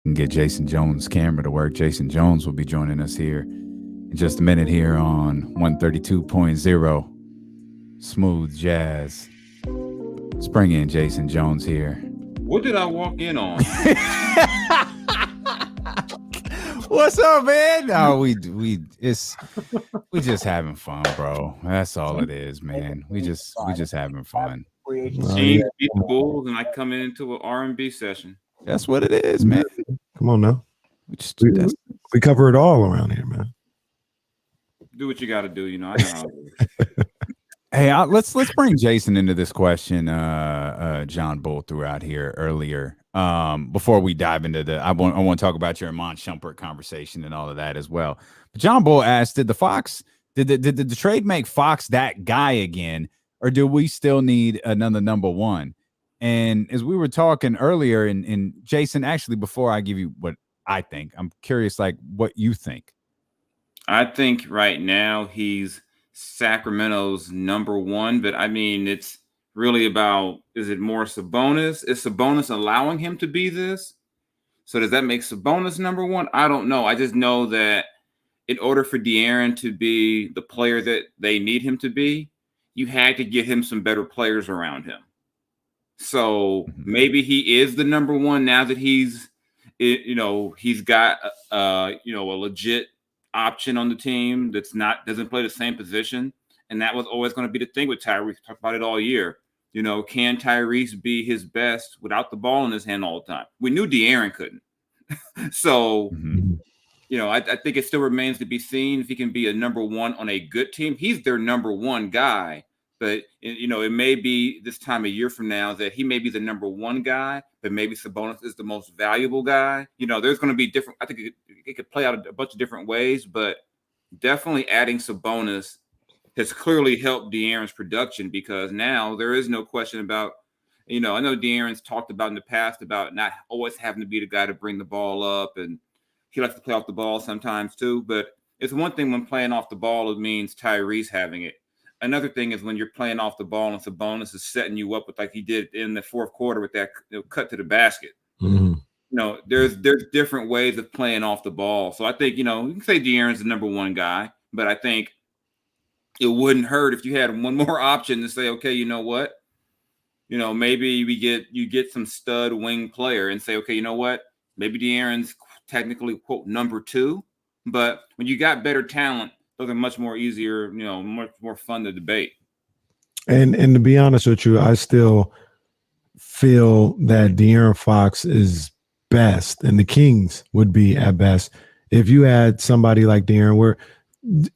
can get Jason Jones' camera to work. Jason Jones will be joining us here in just a minute here on 132.0 Smooth Jazz. Let's bring in Jason Jones here. What did I walk in on? What's up, man? No, we just having fun, bro. That's all it is, man. We just having fun. Teams beat the Bulls, and I come into an R&B session. That's what it is, man. Come on now. We We cover it all around here, man. Do what you got to do. I know how it is. Hey, let's bring Jason into this question. John Bull threw out here earlier. Before we dive into I want to talk about your Iman Shumpert conversation and all of that as well. But John Bull asked, did the trade make Fox that guy again, or do we still need another number one? And as we were talking earlier, and Jason, actually, before I give you what I think, I'm curious, like, what you think. I think right now he's Sacramento's number one, but I mean, it's really about, is it more Sabonis? Is Sabonis allowing him to be this? So does that make Sabonis number one? I don't know. I just know that in order for De'Aaron to be the player that they need him to be, you had to get him some better players around him. So maybe he is the number one now that he's got a legit option on the team doesn't play the same position. And that was always going to be the thing with Tyrese. We talked about it all year. Can Tyrese be his best without the ball in his hand all the time? We knew De'Aaron couldn't. So, I think it still remains to be seen if he can be a number one on a good team. He's their number one guy. But, it may be this time a year from now that he may be the number one guy, but maybe Sabonis is the most valuable guy. There's going to be different. I think it could play out a bunch of different ways, but definitely adding Sabonis has clearly helped De'Aaron's production, because now there is no question about, I know De'Aaron's talked about in the past about not always having to be the guy to bring the ball up, and he likes to play off the ball sometimes too. But it's one thing when playing off the ball, it means Tyrese having it. Another thing is when you're playing off the ball and Sabonis is setting you up with, like he did in the fourth quarter with that cut to the basket. Mm-hmm. There's different ways of playing off the ball. So I think, you can say De'Aaron's the number one guy, but I think it wouldn't hurt if you had one more option to say, okay, you know what? Maybe you get some stud wing player and say, okay, you know what? Maybe De'Aaron's technically, quote, number two, but when you got better talent, those are much more easier, much more fun to debate. And to be honest with you, I still feel that De'Aaron Fox is best, and the Kings would be at best if you had somebody like De'Aaron. Where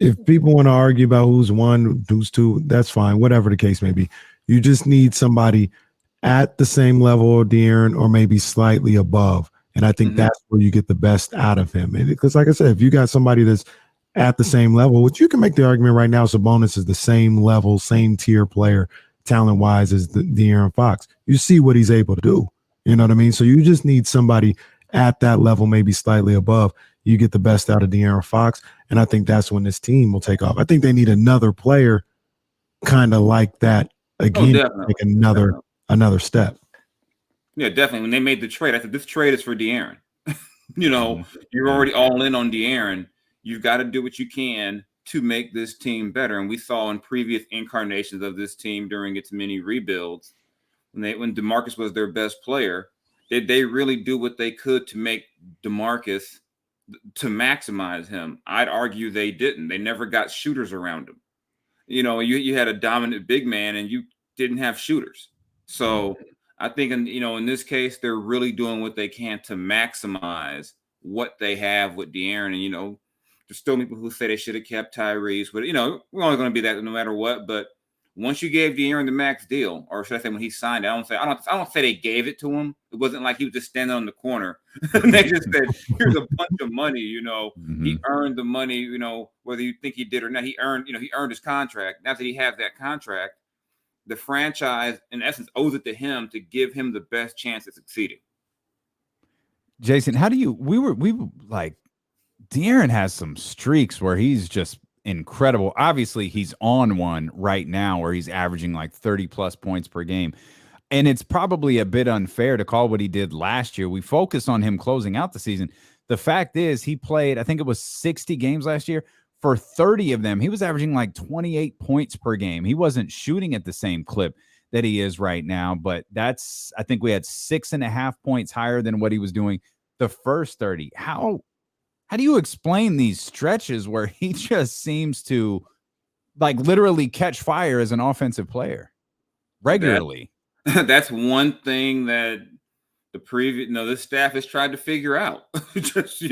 if people want to argue about who's one, who's two, that's fine. Whatever the case may be, you just need somebody at the same level of De'Aaron or maybe slightly above. And I think that's where you get the best out of him. Because, like I said, if you got somebody that's at the same level, which you can make the argument right now, Sabonis is the same level, same tier player, talent-wise, as De'Aaron Fox. You see what he's able to do. You know what I mean? So you just need somebody at that level, maybe slightly above. You get the best out of De'Aaron Fox, and I think that's when this team will take off. I think they need another player kind of like that again, like another step. Yeah, definitely. When they made the trade, I said, this trade is for De'Aaron. You're already all in on De'Aaron. You've got to do what you can to make this team better. And we saw in previous incarnations of this team during its many rebuilds, when DeMarcus was their best player, did they really do what they could to make DeMarcus, to maximize him? I'd argue they didn't. They never got shooters around him. You had a dominant big man and you didn't have shooters. So I think, in this case, they're really doing what they can to maximize what they have with De'Aaron. And, there's still people who say they should have kept Tyrese, but we're only going to be that no matter what. But once you gave De'Aaron the max deal, or should I say when he signed it, I don't say they gave it to him. It wasn't like he was just standing on the corner and they just said, "Here's a bunch of money." He earned the money. Whether you think he did or not, he earned his contract. Now that he has that contract, the franchise in essence owes it to him to give him the best chance at succeeding. Jason, how do you? We were like. De'Aaron has some streaks where he's just incredible. Obviously, he's on one right now where he's averaging like 30 plus points per game. and it's probably a bit unfair to call what he did last year. We focus on him closing out the season. The fact is, he played, I think it was 60 games last year. For 30 of them, he was averaging like 28 points per game. He wasn't shooting at the same clip that he is right now, but I think we had 6.5 points higher than what he was doing the first 30. How do you explain these stretches where he just seems to like literally catch fire as an offensive player regularly? That's one thing that this staff has tried to figure out. Just, and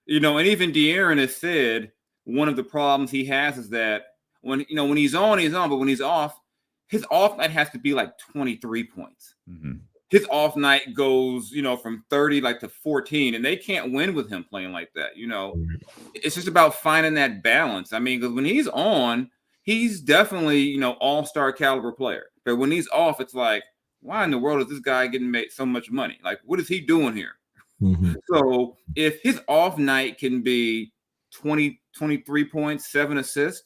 even De'Aaron has said one of the problems he has is that when he's on, but when he's off, his off night has to be like 23 points. Mm-hmm. His off night goes, from 30 like to 14, and they can't win with him playing like that. It's just about finding that balance. I mean, because when he's on, he's definitely, all-star caliber player. But when he's off, it's like, why in the world is this guy getting made so much money? Like, what is he doing here? Mm-hmm. So if his off night can be 20, 23 points, 7 assists,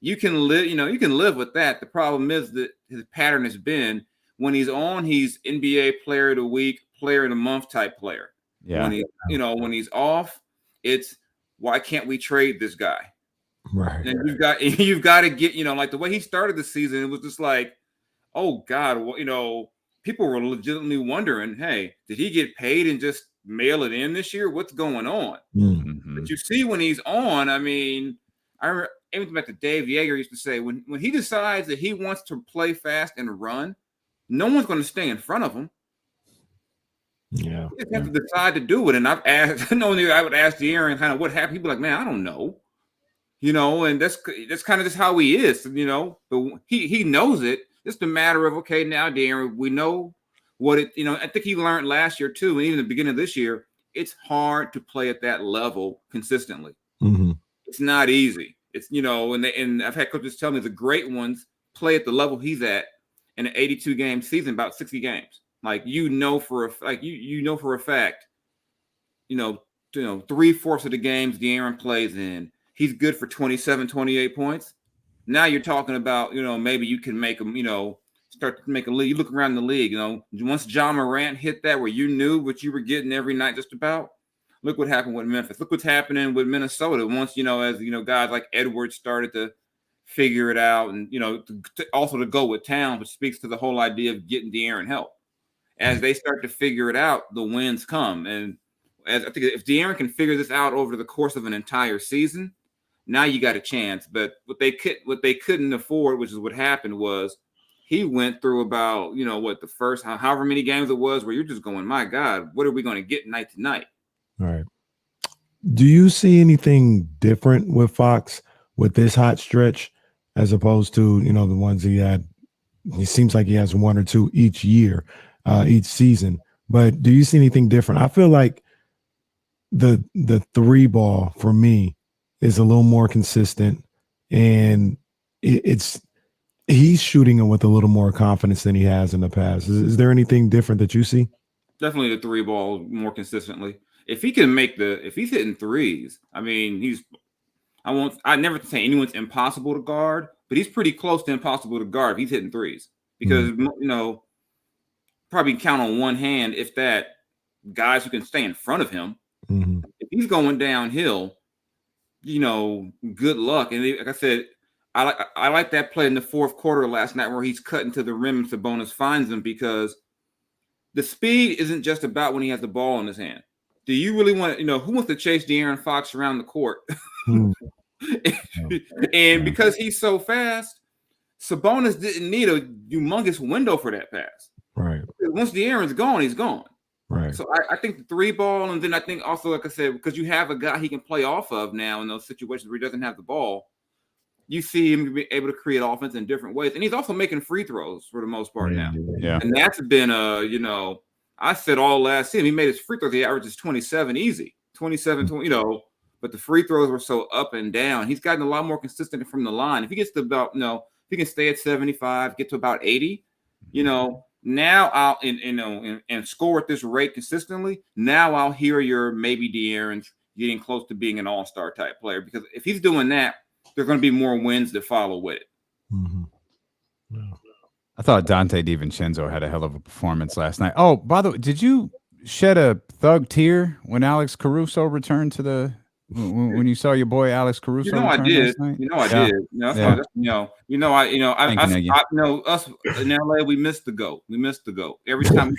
you can live with that. The problem is that his pattern has been when he's on, he's NBA player of the week, player of the month type player. Yeah. When he's off, it's why can't we trade this guy? Right. And you've got to get, like the way he started the season, it was just like, oh God, people were legitimately wondering, hey, did he get paid and just mail it in this year? What's going on? Mm-hmm. But you see when he's on, I mean, I remember even back to Dave Yeager used to say, when he decides that he wants to play fast and run, no one's going to stay in front of him. Yeah. You just have to decide to do it. And I've asked, I would ask De'Aaron kind of what happened. He'd be like, man, I don't know. And that's kind of just how he is, but he knows it. It's a matter of, okay, now, De'Aaron, we know what it, I think he learned last year too, and even the beginning of this year, it's hard to play at that level consistently. Mm-hmm. It's not easy. It's, and I've had coaches tell me the great ones play at the level he's at in an 82 game season, about 60 games. Like, for a fact, 3/4 of the games De'Aaron plays in, he's good for 27, 28 points. Now you're talking about, maybe you can make him, start to make a league. You look around the league, once John Morant hit that where you knew what you were getting every night just about, look what happened with Memphis. Look what's happening with Minnesota. Once, as, guys like Edwards started to figure it out and, also to go with Towns, which speaks to the whole idea of getting De'Aaron help. As they start to figure it out, the wins come. And as I think if De'Aaron can figure this out over the course of an entire season, now you got a chance. But what they couldn't afford, which is what happened, was he went through about, the first however many games it was where you're just going, my God, what are we going to get night to night? All right. Do you see anything different with Fox with this hot stretch as opposed to, the ones he had? It seems like he has one or two each year, each season. But do you see anything different? I feel like the 3 ball for me is a little more consistent, and he's shooting it with a little more confidence than he has in the past. Is there anything different that you see? Definitely the 3 ball more consistently. If he can if he's hitting threes, I mean, I never say anyone's impossible to guard, but he's pretty close to impossible to guard if he's hitting threes because, probably count on one hand, if that, guys who can stay in front of him. Mm-hmm. If he's going downhill, good luck. And like I said, I like that play in the fourth quarter last night where he's cutting to the rim and Sabonis finds him, because the speed isn't just about when he has the ball in his hand. Do you really want to, who wants to chase De'Aaron Fox around the court? And because he's so fast, Sabonis didn't need a humongous window for that pass. Right. Once De'Aaron's gone, he's gone. Right. So I think the 3 ball, and then I think also, like I said, because you have a guy he can play off of now in those situations where he doesn't have the ball, you see him be able to create offense in different ways. And he's also making free throws for the most part now. Yeah. And that's been I said all last season, he made his free throws, he averages 27 easy, 27, 20, but the free throws were so up and down. He's gotten a lot more consistent from the line. If he gets to about, if he can stay at 75, get to about 80, now I'll and score at this rate consistently. Now I'll hear your maybe De'Aaron's getting close to being an all-star type player, because if he's doing that, there's going to be more wins that follow with it. Mm-hmm. Yeah. I thought Dante DiVincenzo had a hell of a performance last night. Oh, by the way, did you shed a thug tear when Alex Caruso returned to the when you saw your boy Alex Caruso I return did. last night? I Yeah. did. That's Yeah. I Thank you, Nagy. us in LA, we missed the GOAT. We missed the GOAT. Every time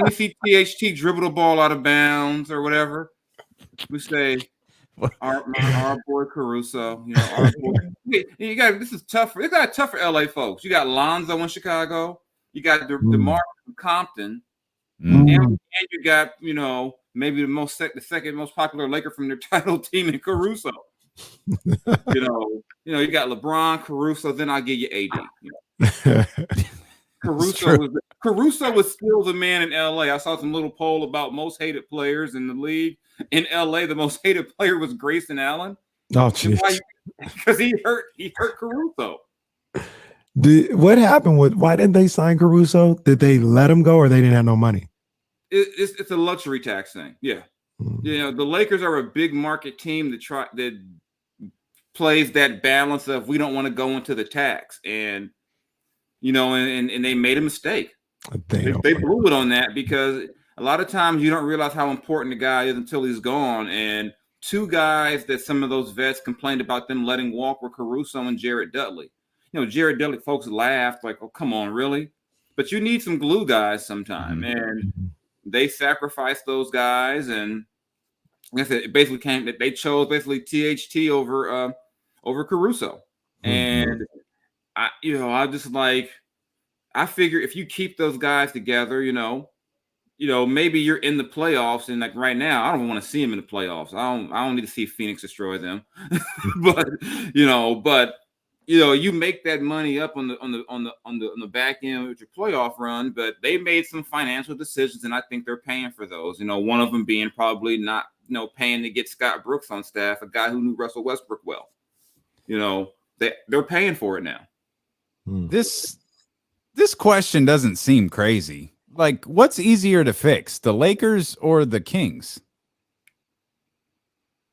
we see THT dribble the ball out of bounds or whatever, we say our boy Caruso. Our boy. You got this is tough. It's got tough for LA folks. You got Lonzo in Chicago. You got DeMar from Compton. And you got, maybe the second most popular Laker from their title team in Caruso. You got LeBron, Caruso, then I'll give you AD. Caruso was still the man in LA. I saw some little poll about most hated players in the league. In LA, the most hated player was Grayson Allen. Oh, jeez. Because he hurt Caruso. What happened why didn't they sign Caruso? Did they let him go or they didn't have no money? It's a luxury tax thing. Yeah. The Lakers are a big market team that plays that balance of we don't want to go into the tax. And, and they made a mistake. They blew it on that because a lot of times you don't realize how important the guy is until he's gone. And two guys that some of those vets complained about them letting walk were Caruso and Jared Dudley. Jared Dudley folks laughed like, oh, come on, really? But you need some glue guys sometime. And they sacrificed those guys. And like I said, it basically they chose THT over Caruso. And I figure if you keep those guys together, maybe you're in the playoffs. And like right now, I don't want to see them in the playoffs. I don't need to see Phoenix destroy them. but you make that money up on the back end with your playoff run, but they made some financial decisions, and I think they're paying for those. One of them being probably not, paying to get Scott Brooks on staff, a guy who knew Russell Westbrook well. They're paying for it now. This question doesn't seem crazy. Like, what's easier to fix, the Lakers or the Kings?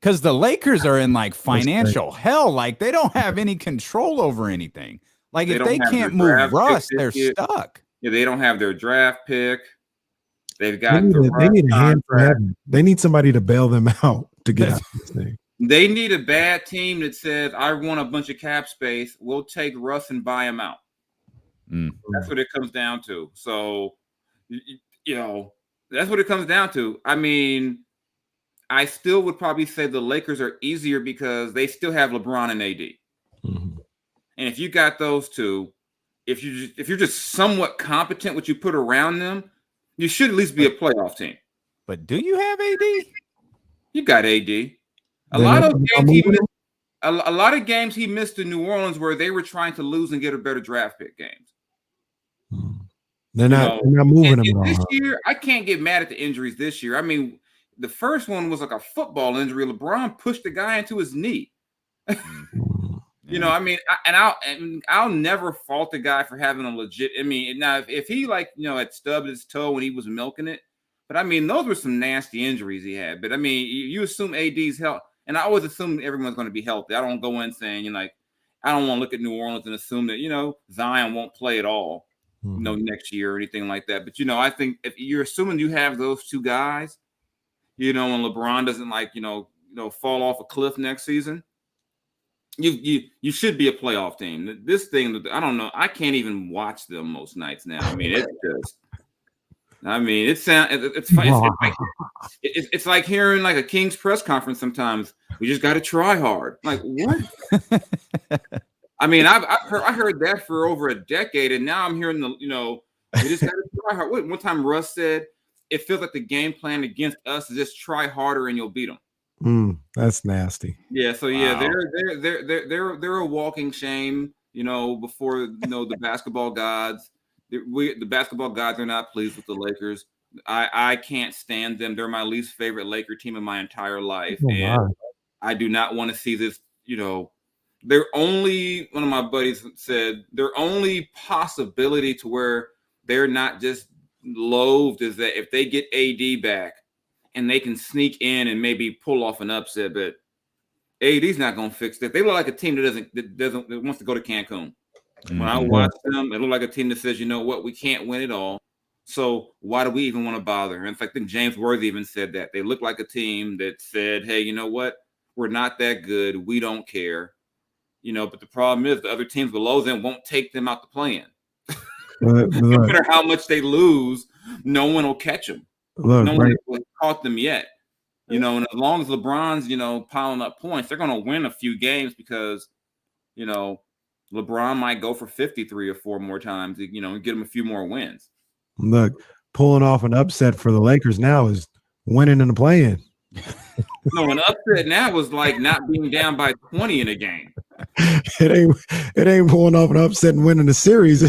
Because the Lakers are in like financial hell. Like they don't have any control over anything. Like if they can't move Russ, they're stuck. Yeah, they don't have their draft pick. They've got they need a hand for heaven. They need somebody to bail them out to get out of this thing. They need a bad team that says, I want a bunch of cap space. We'll take Russ and buy him out. That's what it comes down to. So, that's what it comes down to. I mean, I still would probably say the Lakers are easier because they still have LeBron and AD. And if you got those two, if you're just somewhat competent, what you put around them, you should at least be a playoff team. But do you have AD? You got AD. A lot of games he missed in New Orleans where they were trying to lose and get a better draft pick games. They're not moving him this year. I can't get mad at the injuries this year. I mean, the first one was like a football injury. LeBron pushed the guy into his knee. I mean, I'll never fault the guy for having a legit. I mean, now if he had stubbed his toe when he was milking it, but I mean, those were some nasty injuries he had. But I mean, you assume AD's health, and I always assume everyone's going to be healthy. I don't go in saying I don't want to look at New Orleans and assume that Zion won't play at all, next year or anything like that. But I think if you're assuming you have those two guys, and LeBron doesn't fall off a cliff next season, you should be a playoff team. This thing, I don't know. I can't even watch them most nights now. I mean, it's funny. It's like hearing like a King's press conference sometimes. We just got to try hard. Like what? I mean, I heard that for over a decade, and now I'm hearing we just got to try hard. One time Russ said, it feels like the game plan against us is just try harder and you'll beat them. That's nasty. Yeah. So yeah, they're a walking shame. Before the basketball gods, the basketball gods are not pleased with the Lakers. I can't stand them. They're my least favorite Laker team in my entire life, and I do not want to see this. Their only one of my buddies said their only possibility to where they're not just loathed is that if they get AD back and they can sneak in and maybe pull off an upset, but AD's not going to fix that. They look like a team that wants to go to Cancun. When I watch them, it looked like a team that says, you know what, we can't win it all. So why do we even want to bother? And in fact, I think James Worthy even said that. They look like a team that said, hey, you know what? We're not that good. We don't care. But the problem is the other teams below them won't take them out the play-in. No matter how much they lose, no one will catch them. No one has caught them yet. And as long as LeBron's, piling up points, they're going to win a few games because, LeBron might go for 53 or 4 more times, and get him a few more wins. Look, pulling off an upset for the Lakers now is winning in the play-in. No, an upset now was like not being down by 20 in a game. It ain't pulling off an upset and winning the series.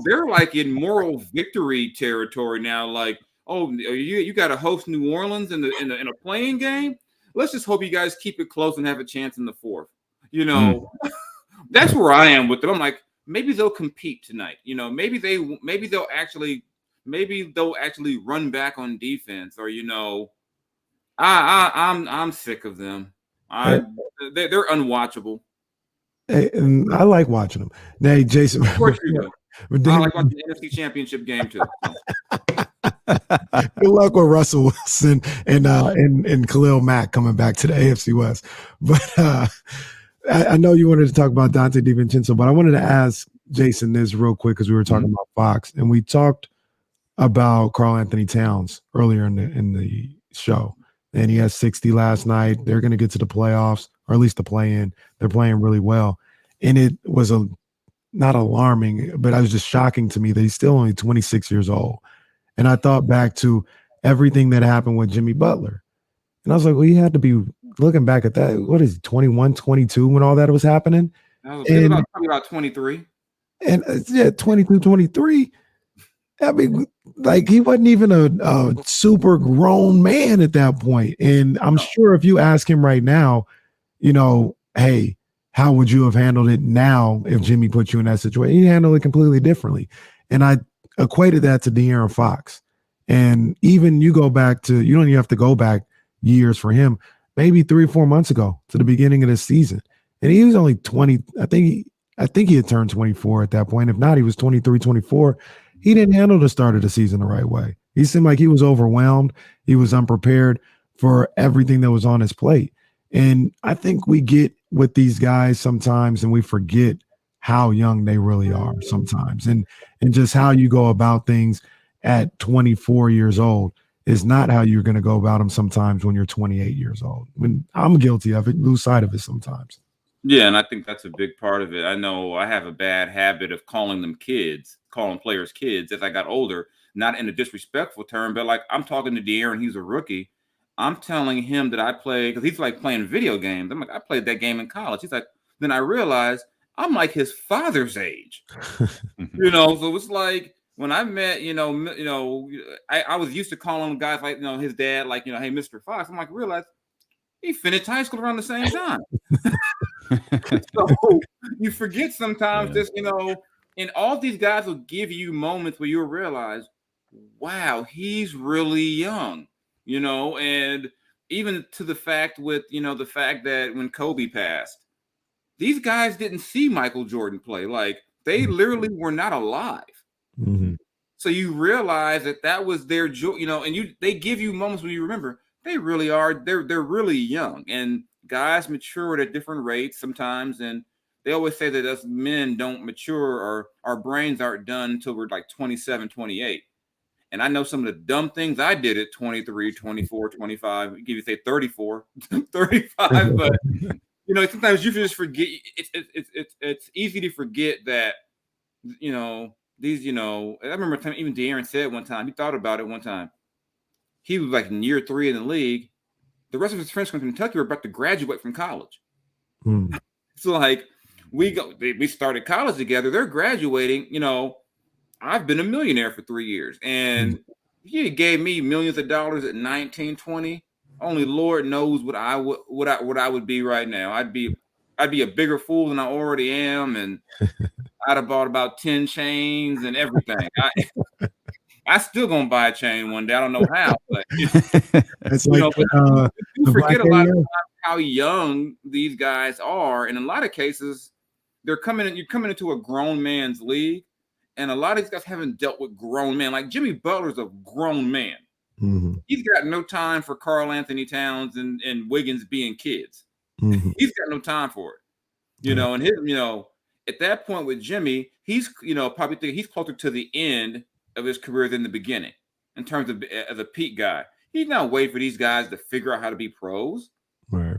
They're like in moral victory territory now. Like, oh, you got to host New Orleans in a playing game. Let's just hope you guys keep it close and have a chance in the fourth. That's where I am with them. I'm like, maybe they'll compete tonight. Maybe they'll actually run back on defense, or I'm sick of them. They're unwatchable. Hey, and I like watching them. Hey, Jason. Of course you do. I like watching the NFC Championship game too. Good luck with Russell Wilson and Khalil Mack coming back to the AFC West. But I know you wanted to talk about Dante DiVincenzo, but I wanted to ask Jason this real quick because we were talking about Fox, and we talked about Karl Anthony Towns earlier in the show, and he has 60 last night. They're going to get to the playoffs, or at least the play-in. They're playing really well, and it was not alarming, but it was just shocking to me that he's still only 26 years old. And I thought back to everything that happened with Jimmy Butler, and I was like, well, he had to be looking back at that. What is it, 21, 22 when all that was happening? It was about 23. And 22, 23. I mean, like, he wasn't even a super grown man at that point. And I'm sure if you ask him right now, hey, how would you have handled it now if Jimmy put you in that situation? He'd handle it completely differently. And I equated that to De'Aaron Fox. And even you go back to, you don't even have to go back years for him, maybe 3 or 4 months ago to the beginning of the season. And he was only 20. I think he had turned 24 at that point. If not, he was 23, 24. He didn't handle the start of the season the right way. He seemed like he was overwhelmed. He was unprepared for everything that was on his plate. And I think we get with these guys sometimes and we forget how young they really are sometimes. And just how you go about things at 24 years old is not how you're going to go about them sometimes when you're 28 years old. When I'm guilty of it, lose sight of it sometimes. Yeah, and I think that's a big part of it. I know I have a bad habit of calling players kids as I got older, not in a disrespectful term, but like I'm talking to De'Aaron, he's a rookie. I'm telling him that I play, because he's like playing video games. I'm like, I played that game in college. He's like, then I realized I'm like his father's age. So it's like when I met, I was used to calling guys like, his dad, like, hey, Mr. Fox. I'm like, realize he finished high school around the same time. So you forget sometimes this, and all these guys will give you moments where you'll realize, wow, he's really young, and even to the fact with, the fact that when Kobe passed, these guys didn't see Michael Jordan play. Like, they literally were not alive. Mm-hmm. So you realize that was their joy, and they give you moments when you remember they really are, they're really young, and guys mature at different rates sometimes. And they always say that us men don't mature, or our brains aren't done until we're like 27, 28. And I know some of the dumb things I did at 23, 24, 25, give you say 34, 35, but sometimes you just forget. It's easy to forget that, these, I remember time even De'Aaron said one time, he thought about it one time. He was like in year 3 in the league. The rest of his friends from Kentucky were about to graduate from college. So like we started college together. They're graduating. I've been a millionaire for 3 years, and he gave me millions of dollars at 19, 20. Only Lord knows what I would be right now. I'd be a bigger fool than I already am, and I'd have bought about 10 chains and everything. I still gonna buy a chain one day. I don't know how, but it's like you forget a lot of times. how young these guys are. And in a lot of cases, you're coming into a grown man's league. And a lot of these guys haven't dealt with grown men. Like Jimmy Butler's a grown man. Mm-hmm. He's got no time for Karl Anthony Towns and Wiggins being kids. Mm-hmm. He's got no time for it. You know, and at that point with Jimmy, he's, probably thinking he's closer to the end of his career than the beginning in terms of as a peak guy. He's not waiting for these guys to figure out how to be pros. Right.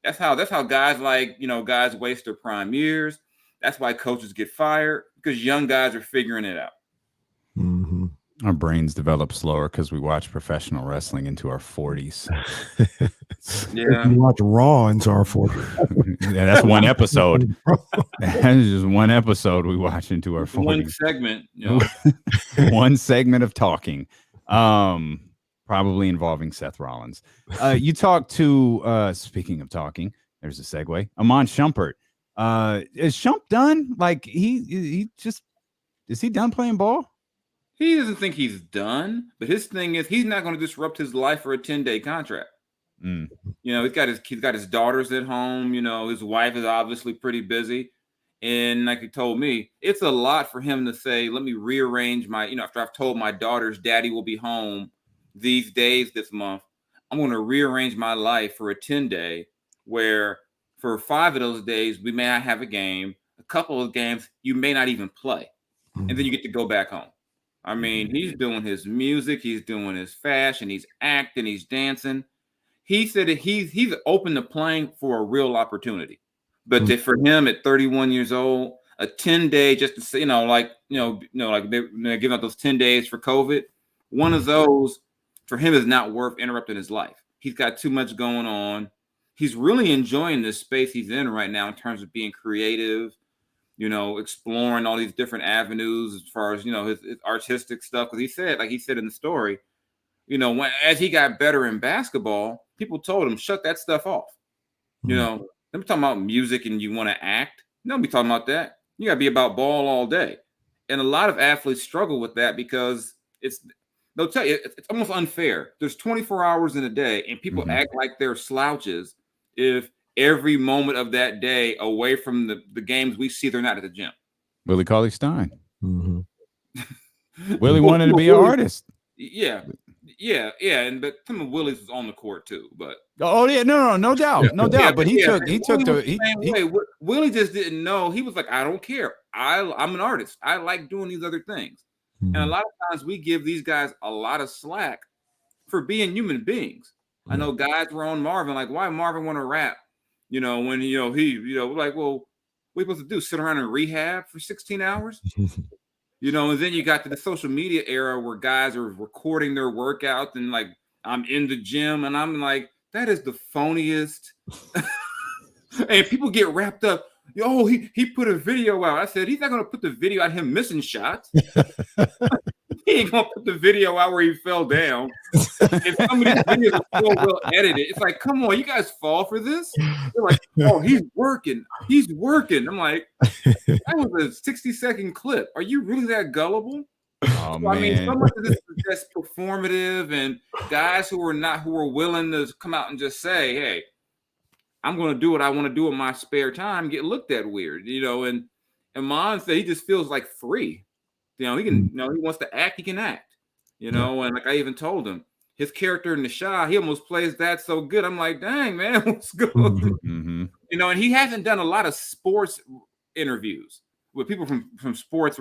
That's how guys guys waste their prime years. That's why coaches get fired, because young guys are figuring it out. Mm-hmm. Our brains develop slower because we watch professional wrestling into our 40s. Yeah. We watch Raw into our 40s. Yeah, that's one episode. That's just one episode we watch into our 40s. One segment. One segment of talking. Probably involving Seth Rollins. You talked to, speaking of talking, there's a segue, Iman Shumpert. Is Shump done? Like, he just, is he done playing ball? He doesn't think he's done, but his thing is he's not going to disrupt his life for a 10-day contract. He's got his daughters at home. His wife is obviously pretty busy. And like he told me, it's a lot for him to say, let me rearrange my, after I've told my daughters daddy will be home these days this month, I'm going to rearrange my life for a 10-day where for 5 of those days, we may not have a game. A couple of games, you may not even play. And then you get to go back home. I mean, he's doing his music, he's doing his fashion, he's acting, he's dancing. He said that he's open to playing for a real opportunity. But for him at 31 years old, a 10-day just to say, like they're giving out those 10 days for COVID. One of those for him is not worth interrupting his life. He's got too much going on. He's really enjoying this space he's in right now in terms of being creative, exploring all these different avenues as far as, his artistic stuff. Because he said in the story, as he got better in basketball, people told him, shut that stuff off. Let me talk about music and you want to act. Don't be talking about that. You got to be about ball all day. And a lot of athletes struggle with that because they'll tell you it's almost unfair. There's 24 hours in a day and people act like they're slouches if every moment of that day away from the games we see, they're not at the gym. Willie Cauley-Stein. Willie wanted to be an artist. Yeah. But some of Willie's was on the court too. But no doubt. But Willie just didn't know. He was like, I don't care. I'm an artist. I like doing these other things. And a lot of times we give these guys a lot of slack for being human beings. I know guys were on Marvin, like, why Marvin want to rap? When like, well, what are you supposed to do? Sit around in rehab for 16 hours? And then you got to the social media era where guys are recording their workouts and like, I'm in the gym and I'm like, that is the phoniest. And people get wrapped up. Oh, he put a video out. I said, he's not going to put the video out him missing shots. He ain't going to put the video out where he fell down. If some of these videos are so well edited, it's like, come on, you guys fall for this? They're like, oh, he's working. I'm like, that was a 60-second clip. Are you really that gullible? Oh, man. I mean, so much of this is just performative, and guys who are willing to come out and just say, hey, I'm going to do what I want to do in my spare time, get looked at weird, and Iman said he just feels like free. He can, he wants to act, he can act, and like I even told him, his character in The Chi, he almost plays that so good. I'm like, dang, man, what's good? And he hasn't done a lot of sports interviews with people from sports,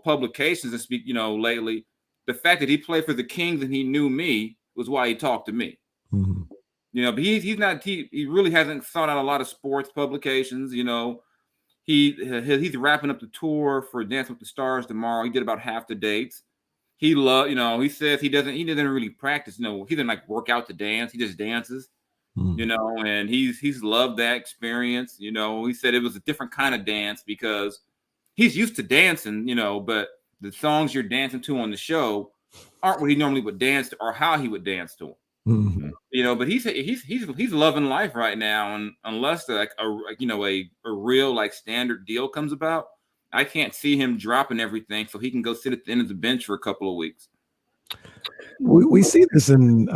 publications and speak, lately. The fact that he played for the Kings and he knew me was why he talked to me. But he really hasn't sought out a lot of sports publications. He's wrapping up the tour for Dance with the Stars tomorrow. He did about half the dates. He he says he doesn't really practice. He doesn't like work out to dance. He just dances, and he's loved that experience. He said it was a different kind of dance because he's used to dancing, but the songs you're dancing to on the show aren't what he normally would dance to or how he would dance to them. But he's loving life right now, and unless a real like standard deal comes about, I can't see him dropping everything so he can go sit at the end of the bench for a couple of weeks. We see this in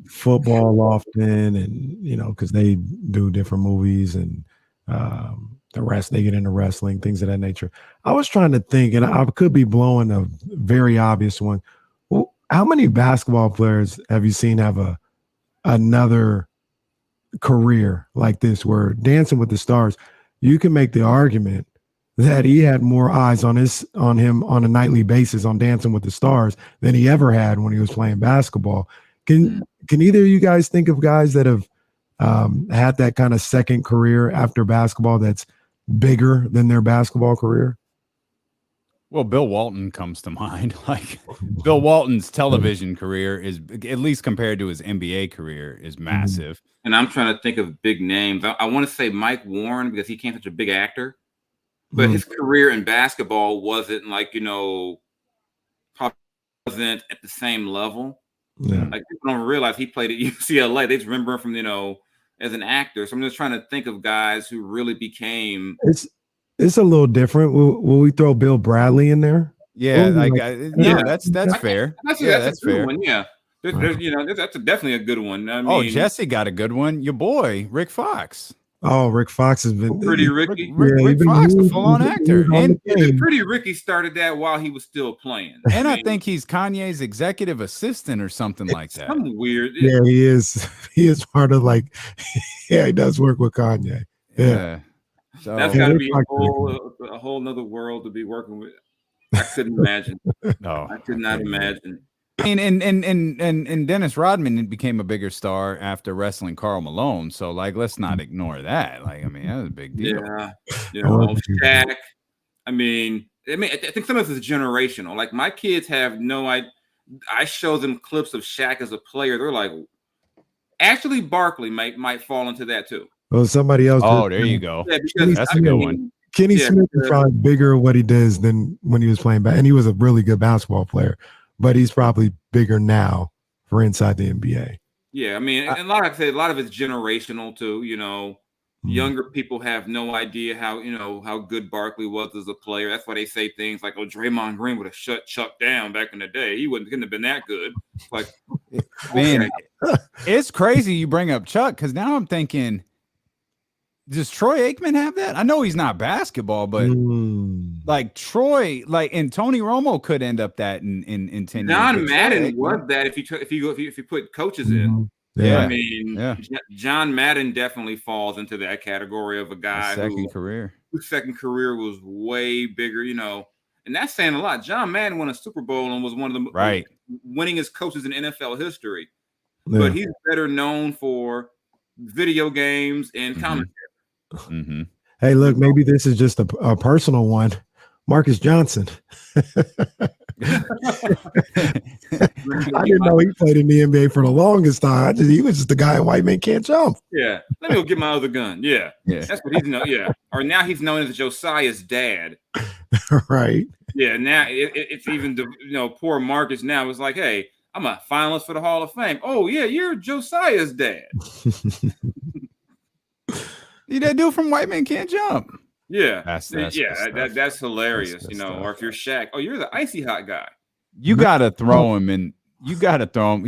football often, and because they do different movies and they get into wrestling, things of that nature. I was trying to think, and I could be blowing a very obvious one. Well, how many basketball players have you seen have another career like this, where Dancing with the Stars, you can make the argument that he had more eyes on him on a nightly basis on Dancing with the Stars than he ever had when he was playing basketball. Can either of you guys think of guys that have had that kind of second career after basketball that's bigger than their basketball career? Well, Bill Walton comes to mind. Like Bill Walton's television career is, at least compared to his NBA career, is massive. And I'm trying to think of big names. I want to say Mike Warren, because he came such a big actor. But his career in basketball wasn't probably wasn't at the same level. Yeah. Like, people don't realize he played at UCLA. They just remember him from, as an actor. So I'm just trying to think of guys who really became. It's a little different. Will we throw Bill Bradley in there? Yeah, that's fair. That's a fair one. Yeah. That's definitely a good one. I mean, Jesse got a good one. Your boy, Rick Fox. Oh, Rick Fox has been Pretty Ricky. Rick Fox, the full-on actor. And Pretty Ricky started that while he was still playing. And I think he's Kanye's executive assistant or something like that. Something weird. Yeah, he is. He is part of he does work with Kanye. Yeah. So that's got to be a whole nother world to be working with. I couldn't imagine. No, I could not imagine. I mean, and Dennis Rodman became a bigger star after wrestling Karl Malone. So, let's not ignore that. That was a big deal. Yeah, Shaq. I think some of this is generational. Like, my kids have no idea. I show them clips of Shaq as a player. They're like, actually, Barkley might fall into that too. Well, somebody else. Oh, there you go. Yeah, because that's a good one. Kenny Smith is probably bigger at what he does than when he was playing back, and he was a really good basketball player. But he's probably bigger now for inside the NBA. Yeah, and a lot of it's generational too. Younger people have no idea how good Barkley was as a player. That's why they say things like, "Oh, Draymond Green would have shut Chuck down back in the day. He couldn't have been that good." Like, man, it's crazy you bring up Chuck, because now I'm thinking, does Troy Aikman have that? I know he's not basketball, but Troy, and Tony Romo could end up that in 10 years. John Madden was that if you put coaches in. Yeah. John Madden definitely falls into that category of a guy whose second career was way bigger, and that's saying a lot. John Madden won a Super Bowl and was one of the winningest coaches in NFL history. Yeah. But he's better known for video games and commentary. Mm-hmm. Hey, look, maybe this is just a personal one. Marcus Johnson. I didn't know he played in the NBA for the longest time. He was just the guy White Man Can't Jump. Yeah. Let me go get my other gun. Yeah. That's what he's known. Yeah. Or now he's known as Josiah's dad. Right. Yeah. Now it's even poor Marcus now is like, hey, I'm a finalist for the Hall of Fame. Oh yeah, you're Josiah's dad. You that dude from White Man Can't Jump. Yeah, that's hilarious. Or if you're Shaq, oh, you're the icy hot guy. You gotta throw him in. You gotta throw him.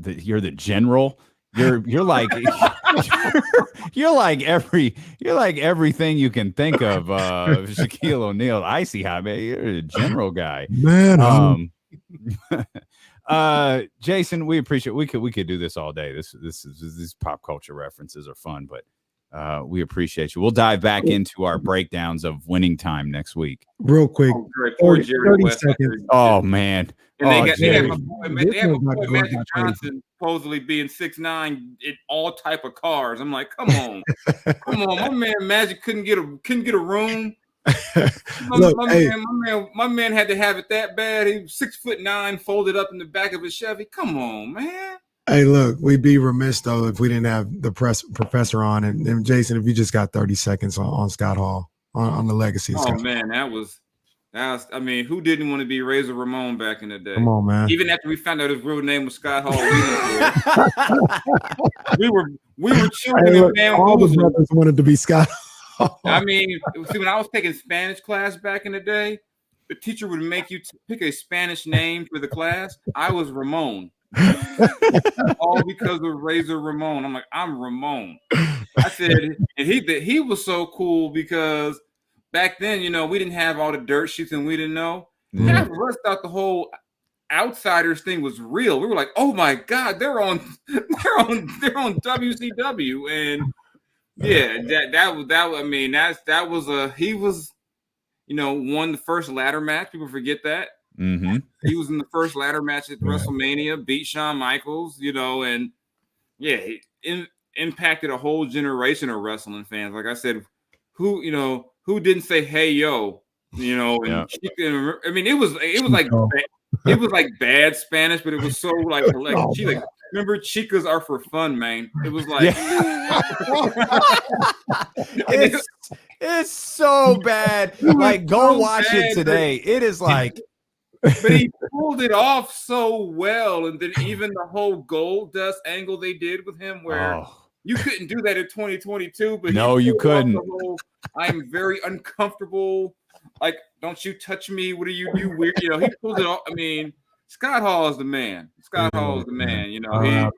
You're the general. You're like you're like everything you can think of. Shaquille O'Neal, icy hot man. You're a general guy, man. Jason, we appreciate. We could do this all day. These pop culture references are fun, but. We appreciate you. We'll dive back into our breakdowns of Winning Time next week. Real quick. 30 seconds. Oh, man. And they have my boy Magic Johnson supposedly being 6'9" in all type of cars. I'm like, come on. My man Magic couldn't get a room. My man had to have it that bad. He was 6'9", folded up in the back of his Chevy. Come on, man. Hey, look, we'd be remiss, though, if we didn't have the professor on. And Jason, if you just got 30 seconds on Scott Hall, on the legacy. Oh, man, that was, who didn't want to be Razor Ramon back in the day? Come on, man. Even after we found out his real name was Scott Hall, we were children in damn all the brothers wanted to be Scott Hall. When I was taking Spanish class back in the day, the teacher would make you pick a Spanish name for the class, I was Ramon. All because of Razor Ramon. I'm like, I'm Ramon. I said, and he was so cool because back then, you know, we didn't have all the dirt sheets and we didn't know. Yeah. Half of us thought the whole Outsiders thing was real. We were like, oh my God, they're on WCW. And yeah, he was, you know, won the first ladder match. People forget that. Mm-hmm. He was in the first ladder match at WrestleMania, beat Shawn Michaels, you know, and yeah, he impacted a whole generation of wrestling fans. Like I said, who didn't say "Hey yo," you know? And I mean, it was like bad Spanish, but it was so like she like. Remember, chicas are for fun, man. It was like it's so bad. Like, go watch it today. It is like. But he pulled it off so well, and then even the whole gold dust angle they did with him, where you couldn't do that in 2022. But no, you couldn't. I'm very uncomfortable. Like, don't you touch me? What are you weird? You know, he pulled it off. I mean, Scott Hall is the man. Scott Hall is the man. You know, yeah,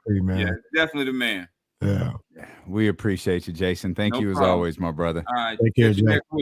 definitely the man. Yeah. We appreciate you, Jason. Thank you as always, my brother. All right, take care, Jay. Next week.